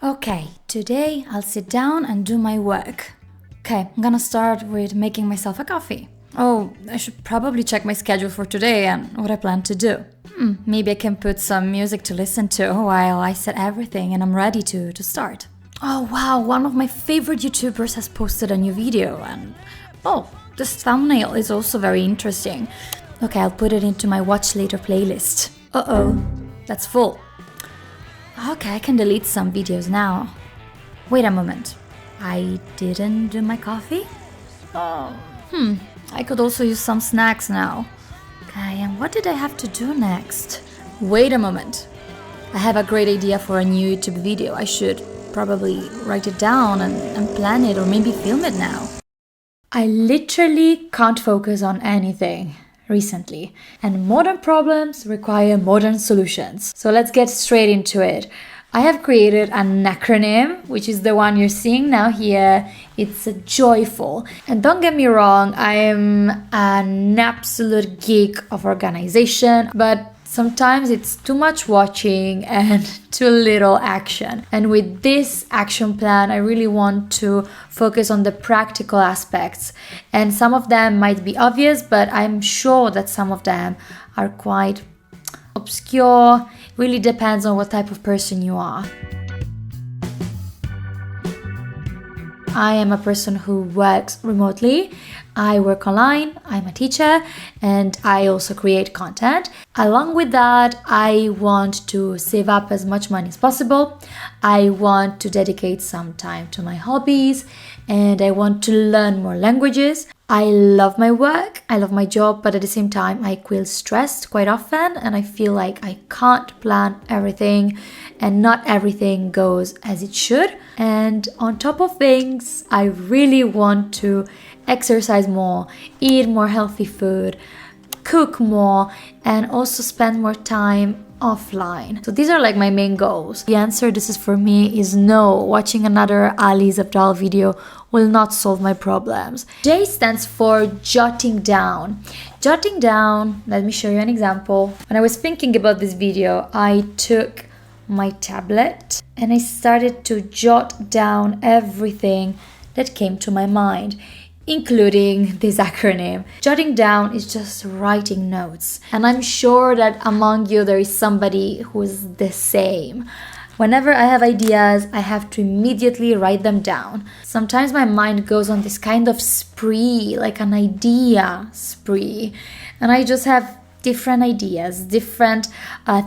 Okay, today I'll sit down and do my work. Okay, I'm gonna start with making myself a coffee. Oh, I should probably check my schedule for today and what I plan to do. Maybe I can put some music to listen to while I set everything and I'm ready to start. Oh wow, one of my favorite YouTubers has posted a new video and this thumbnail is also very interesting. Okay, I'll put it into my watch later playlist. Uh-oh, that's full. Okay, I can delete some videos now. Wait a moment. I didn't do my coffee? I could also use some snacks now. Okay, and what did I have to do next? Wait a moment. I have a great idea for a new YouTube video. I should probably write it down and plan it or maybe film it now. I literally can't focus on anything recently, and modern problems require modern solutions. So let's get straight into it. I have created an acronym, which is the one you're seeing now here. It's joyful. And don't get me wrong, I am an absolute geek of organization, but sometimes it's too much watching and too little action. And with this action plan, I really want to focus on the practical aspects. And some of them might be obvious, but I'm sure that some of them are quite obscure. Really depends on what type of person you are. I am a person who works remotely. I work online, I'm a teacher, and I also create content. Along with that, I want to save up as much money as possible. I want to dedicate some time to my hobbies, and I want to learn more languages. I love my work, I love my job, but at the same time, I feel stressed quite often, and I feel like I can't plan everything, and not everything goes as it should. And on top of things, I really want to exercise more, eat more healthy food, cook more, and also spend more time offline. So these are like my main goals. The answer this is for me is no. Watching another Ali's Abdal video will not solve my problems. J stands for jotting down. Jotting down, let me show you an example. When I was thinking about this video, I took my tablet and I started to jot down everything that came to my mind, including this acronym. Jotting down is just writing notes. And I'm sure that among you there is somebody who is the same. Whenever I have ideas, I have to immediately write them down. Sometimes my mind goes on this kind of spree, like an idea spree. And I just have different ideas, different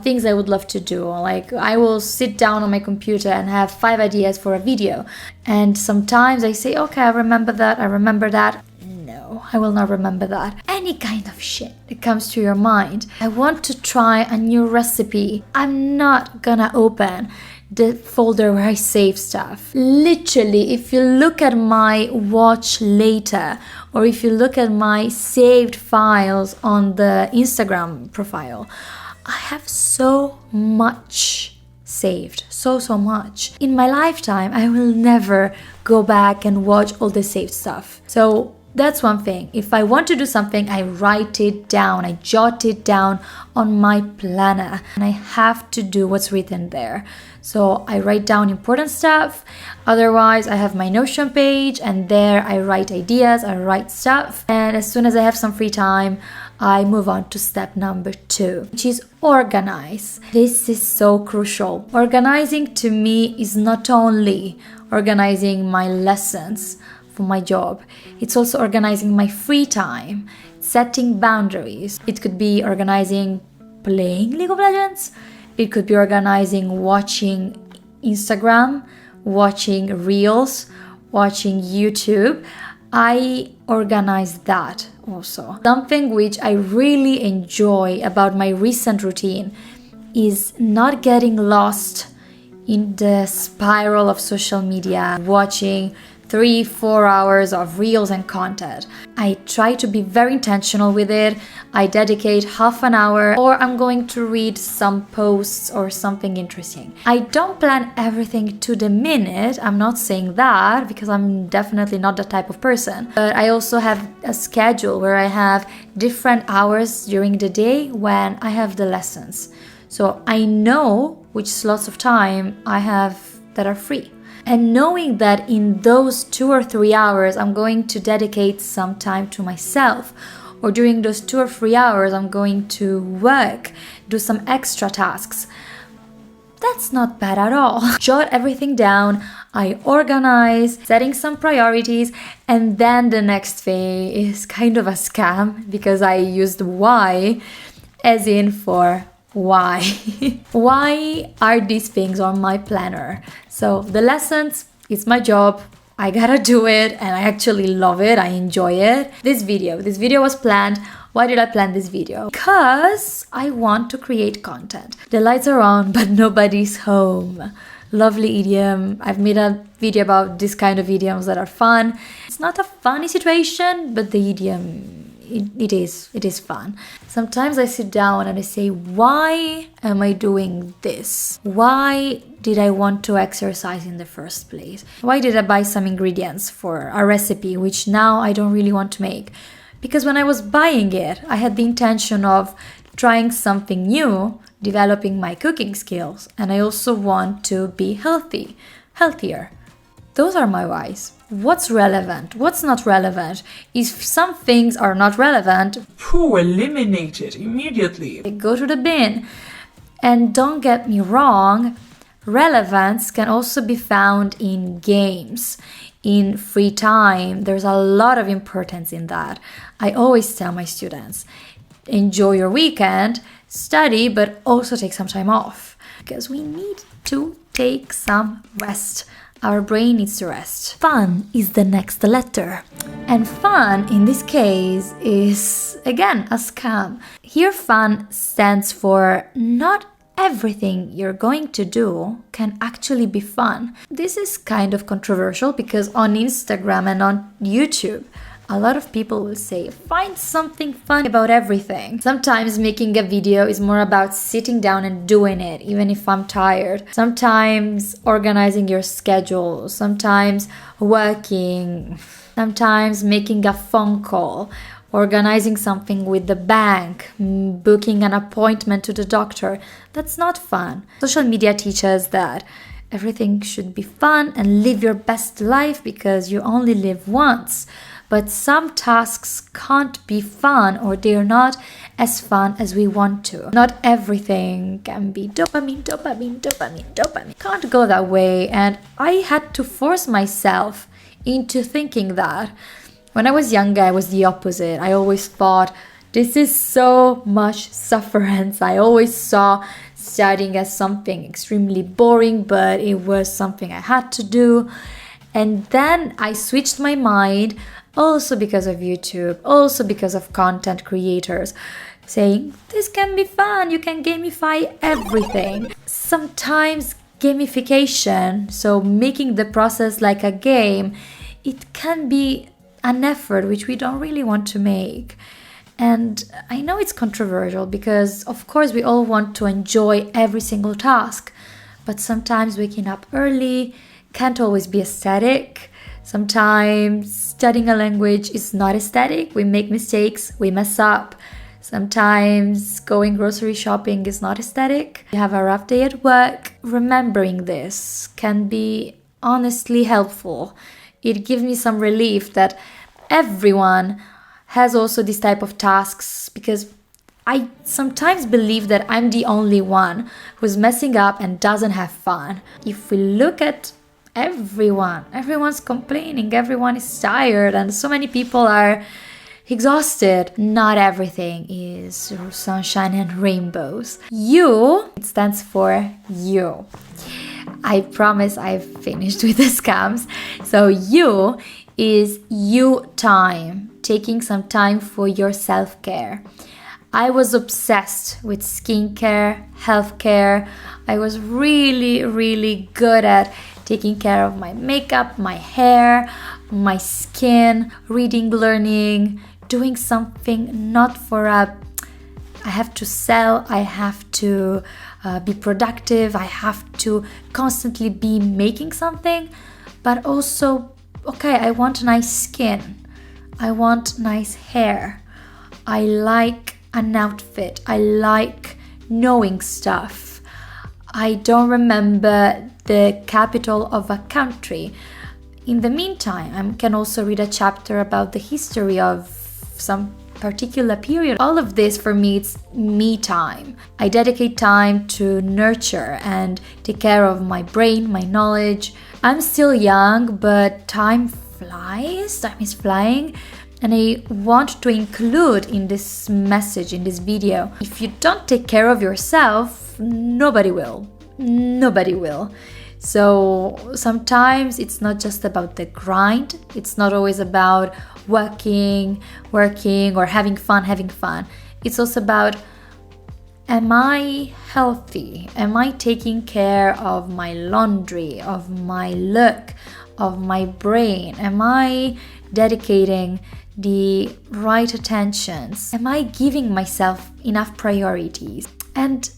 things I would love to do. Like I will sit down on my computer and have 5 ideas for a video. And sometimes I say, okay, I remember that. No, I will not remember that. Any kind of shit that comes to your mind. I want to try a new recipe. I'm not gonna open the folder where I save stuff. Literally, if you look at my watch later, or if you look at my saved files on the Instagram profile, I have so much saved, so much. In my lifetime, I will never go back and watch all the saved stuff. So that's one thing. If I want to do something, I write it down, I jot it down on my planner, and I have to do what's written there. So I write down important stuff. Otherwise, I have my Notion page, and there I write ideas, I write stuff. And as soon as I have some free time, I move on to step number 2, which is organize. This is so crucial. Organizing to me is not only organizing my lessons for my job, it's also organizing my free time, setting boundaries. It could be organizing playing League of Legends. It could be organizing watching Instagram, watching Reels, watching YouTube. I organize that also. Something which I really enjoy about my recent routine is not getting lost in the spiral of social media, watching 3-4 hours of reels and content. I try to be very intentional with it. I dedicate half an hour, or I'm going to read some posts or something interesting. I don't plan everything to the minute. I'm not saying that because I'm definitely not that type of person. But I also have a schedule where I have different hours during the day when I have the lessons. So I know which slots of time I have that are free. And knowing that in those 2 or 3 hours, I'm going to dedicate some time to myself, or during those 2 or 3 hours, I'm going to work, do some extra tasks. That's not bad at all. Jot everything down, I organize, setting some priorities, and then the next thing is kind of a scam because I used why as in for why. Why are these things on my planner? So the lessons, it's my job. I gotta do it and I actually love it. I enjoy it. This video was planned. Why did I plan this video? Because I want to create content. The lights are on, but nobody's home. Lovely idiom. I've made a video about this kind of idioms that are fun. It's not a funny situation, but the idiom, it is fun. Sometimes I sit down and I say, why am I doing this? Why did I want to exercise in the first place? Why did I buy some ingredients for a recipe which now I don't really want to make? Because when I was buying it, I had the intention of trying something new, developing my cooking skills, and I also want to be healthier. Those are my whys. What's relevant? What's not relevant? If some things are not relevant, eliminate it immediately. Go to the bin. And don't get me wrong, relevance can also be found in games, in free time. There's a lot of importance in that. I always tell my students, enjoy your weekend, study, but also take some time off because we need to take some rest. Our brain needs to rest. Fun is the next letter. And fun, in this case, is, again, a scam. Here, fun stands for not everything you're going to do can actually be fun. This is kind of controversial because on Instagram and on YouTube, a lot of people will say, find something fun about everything. Sometimes making a video is more about sitting down and doing it, even if I'm tired. Sometimes organizing your schedule, sometimes working, sometimes making a phone call, organizing something with the bank, booking an appointment to the doctor. That's not fun. Social media teaches that everything should be fun and live your best life because you only live once. But some tasks can't be fun or they're not as fun as we want to. Not everything can be dopamine. Can't go that way. And I had to force myself into thinking that. When I was younger, I was the opposite. I always thought, this is so much sufferance. I always saw studying as something extremely boring, but it was something I had to do. And then I switched my mind, also because of YouTube, also because of content creators, saying, this can be fun, you can gamify everything. Sometimes gamification, so making the process like a game, it can be an effort which we don't really want to make. And I know it's controversial because, of course, we all want to enjoy every single task, but sometimes waking up early can't always be aesthetic. Sometimes studying a language is not aesthetic. We make mistakes, we mess up. Sometimes going grocery shopping is not aesthetic. You have a rough day at work. Remembering this can be honestly helpful. It gives me some relief that everyone has also this type of tasks, because I sometimes believe that I'm the only one who's messing up and doesn't have fun. If we look at everyone's complaining, everyone is tired, and so many people are exhausted. Not everything is sunshine and rainbows. You, it stands for you. I promise I've finished with the scams. So you is you time, taking some time for your self-care. I was obsessed with skincare, healthcare. I was really good at taking care of my makeup, my hair, my skin, reading, learning, doing something not for I have to sell, I have to be productive, I have to constantly be making something, but also, okay, I want nice skin, I want nice hair, I like an outfit, I like knowing stuff, I don't remember the capital of a country. In the meantime, I can also read a chapter about the history of some particular period. All of this for me, it's me time. I dedicate time to nurture and take care of my brain, my knowledge. I'm still young, but time flies, time is flying. And I want to include in this message, in this video, if you don't take care of yourself, nobody will. Nobody will. So sometimes it's not just about the grind. It's not always about working, or having fun. It's also about, am I healthy? Am I taking care of my laundry, of my look, of my brain? Am I dedicating the right attentions? Am I giving myself enough priorities? And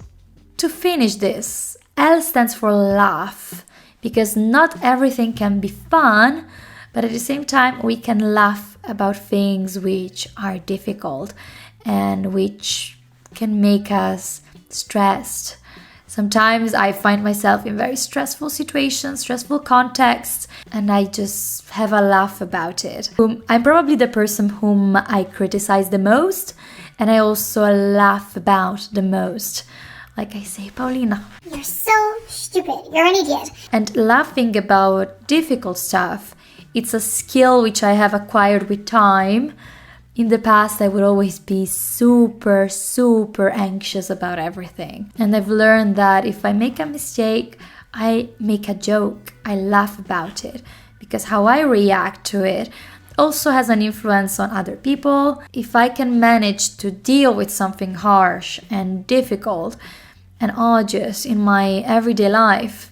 to finish this, L stands for laugh, because not everything can be fun, but at the same time we can laugh about things which are difficult and which can make us stressed. Sometimes I find myself in very stressful situations, stressful contexts, and I just have a laugh about it. I'm probably the person whom I criticize the most, and I also laugh about the most. Like I say, Paulina, you're so stupid, you're an idiot. And laughing about difficult stuff, it's a skill which I have acquired with time. In the past, I would always be super anxious about everything. And I've learned that if I make a mistake, I make a joke, I laugh about it. Because how I react to it also has an influence on other people. If I can manage to deal with something harsh and difficult and arduous in my everyday life,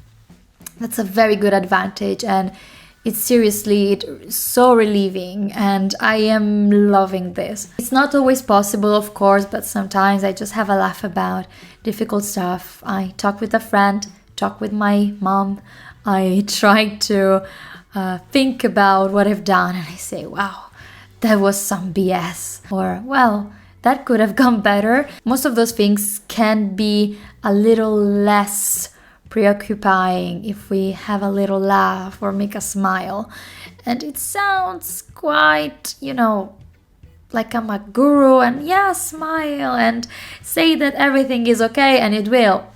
that's a very good advantage, and it's so relieving, and I am loving this. It's not always possible, of course, but sometimes I just have a laugh about difficult stuff. I talk with a friend, talk with my mom. I try to think about what I've done, and I say, wow, that was some BS. Or, well, that could have gone better. Most of those things can be a little less preoccupying if we have a little laugh or make a smile. And it sounds quite, like I'm a guru and smile and say that everything is okay, and it will.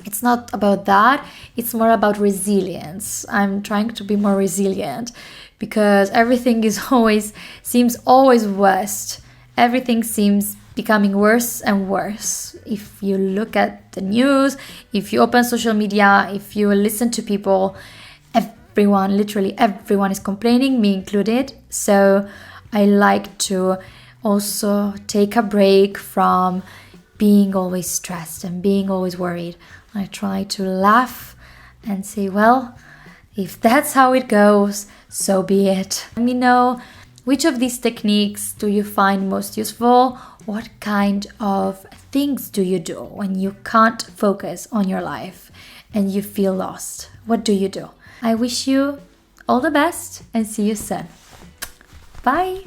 It's not about that. It's more about resilience. I'm trying to be more resilient because everything seems always worse. Everything seems becoming worse and worse. If you look at the news, if you open social media, if you listen to people, literally everyone is complaining, me included. So I like to also take a break from being always stressed and being always worried. I try to laugh and say, well, if that's how it goes, so be it. Let me know, which of these techniques do you find most useful? What kind of things do you do when you can't focus on your life and you feel lost? What do you do? I wish you all the best and see you soon. Bye!